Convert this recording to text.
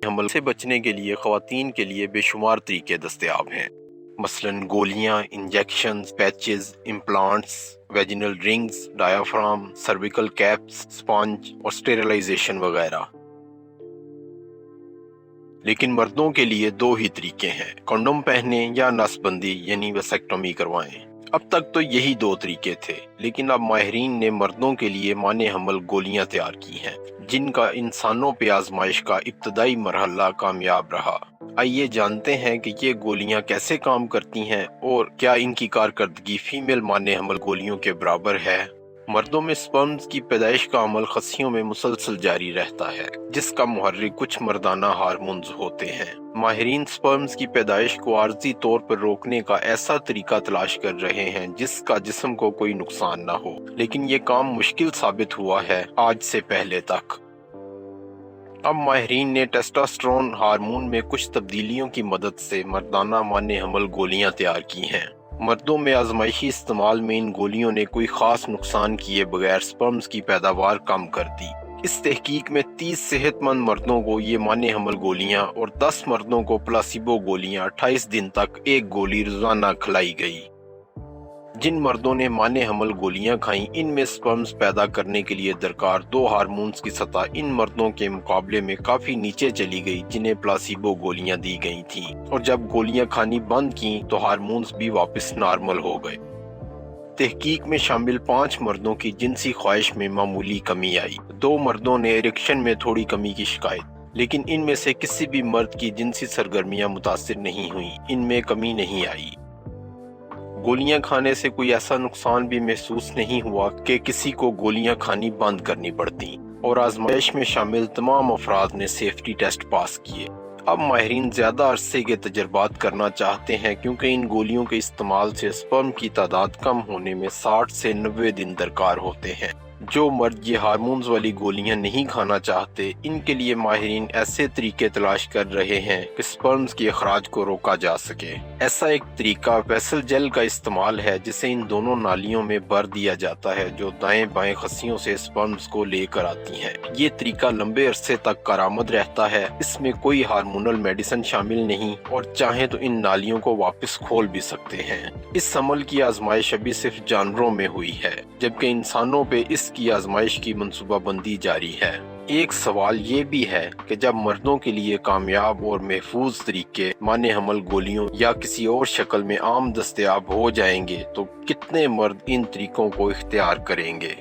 حمل سے بچنے کے لیے خواتین کے لیے بے شمار طریقے دستیاب ہیں، مثلاً گولیاں، injections, patches, implants, vaginal rings, diaphragm, cervical caps, sponge اور سٹیرلائزیشن وغیرہ۔ لیکن مردوں کے لیے دو ہی طریقے ہیں، کنڈوم پہنیں یا نس بندی یعنی ویسیکٹومی کروائیں۔ اب تک تو یہی دو طریقے تھے، لیکن اب ماہرین نے مردوں کے لیے مانع حمل گولیاں تیار کی ہیں، جن کا انسانوں پہ آزمائش کا ابتدائی مرحلہ کامیاب رہا۔ آئیے جانتے ہیں کہ یہ گولیاں کیسے کام کرتی ہیں اور کیا ان کی کارکردگی فیمیل مانع حمل گولیوں کے برابر ہے۔ مردوں میں سپرمز کی پیدائش کا عمل خصیوں میں مسلسل جاری رہتا ہے، جس کا محرک کچھ مردانہ ہارمونز ہوتے ہیں۔ ماہرین سپرمز کی پیدائش کو عارضی طور پر روکنے کا ایسا طریقہ تلاش کر رہے ہیں جس کا جسم کو کوئی نقصان نہ ہو، لیکن یہ کام مشکل ثابت ہوا ہے آج سے پہلے تک۔ اب ماہرین نے ٹیسٹوسٹیرون ہارمون میں کچھ تبدیلیوں کی مدد سے مردانہ مانع حمل گولیاں تیار کی ہیں۔ مردوں میں آزمائشی استعمال میں ان گولیوں نے کوئی خاص نقصان کیے بغیر سپرمز کی پیداوار کم کر دی۔ اس تحقیق میں 30 صحت مند مردوں کو یہ مانع حمل گولیاں اور 10 مردوں کو پلاسیبو گولیاں 28 دن تک ایک گولی روزانہ کھلائی گئی۔ جن مردوں نے مانع حمل گولیاں کھائیں، ان میں سپرمز پیدا کرنے کے لیے درکار 2 ہارمونز کی سطح ان مردوں کے مقابلے میں کافی نیچے چلی گئی جنہیں پلاسیبو گولیاں دی گئی تھیں، اور جب گولیاں کھانی بند کیں تو ہارمونز بھی واپس نارمل ہو گئے۔ تحقیق میں شامل 5 مردوں کی جنسی خواہش میں معمولی کمی آئی، 2 مردوں نے اریکشن میں تھوڑی کمی کی شکایت، لیکن ان میں سے کسی بھی مرد کی جنسی سرگرمیاں متاثر نہیں ہوئیں، ان میں کمی نہیں آئی۔ گولیاں کھانے سے کوئی ایسا نقصان بھی محسوس نہیں ہوا کہ کسی کو گولیاں کھانی بند کرنی پڑتیں، اور آزمائش میں شامل تمام افراد نے سیفٹی ٹیسٹ پاس کیے۔ اب ماہرین زیادہ عرصے کے تجربات کرنا چاہتے ہیں کیونکہ ان گولیوں کے استعمال سے سپرم کی تعداد کم ہونے میں 60 سے 90 دن درکار ہوتے ہیں۔ جو مرد یہ ہارمونز والی گولیاں نہیں کھانا چاہتے، ان کے لیے ماہرین ایسے طریقے تلاش کر رہے ہیں کہ سپرمز کے اخراج کو روکا جا سکے۔ ایسا ایک طریقہ ویسل جیل کا استعمال ہے، جسے ان دونوں نالیوں میں بھر دیا جاتا ہے جو دائیں بائیں خصیوں سے سپرمز کو لے کر آتی ہیں۔ یہ طریقہ لمبے عرصے تک کارآمد رہتا ہے، اس میں کوئی ہارمونل میڈیسن شامل نہیں، اور چاہیں تو ان نالیوں کو واپس کھول بھی سکتے ہیں۔ اس عمل کی آزمائش ابھی صرف جانوروں میں ہوئی ہے، جبکہ انسانوں پہ اس کی آزمائش کی منصوبہ بندی جاری ہے۔ ایک سوال یہ بھی ہے کہ جب مردوں کے لیے کامیاب اور محفوظ طریقے مانع حمل گولیوں یا کسی اور شکل میں عام دستیاب ہو جائیں گے تو کتنے مرد ان طریقوں کو اختیار کریں گے؟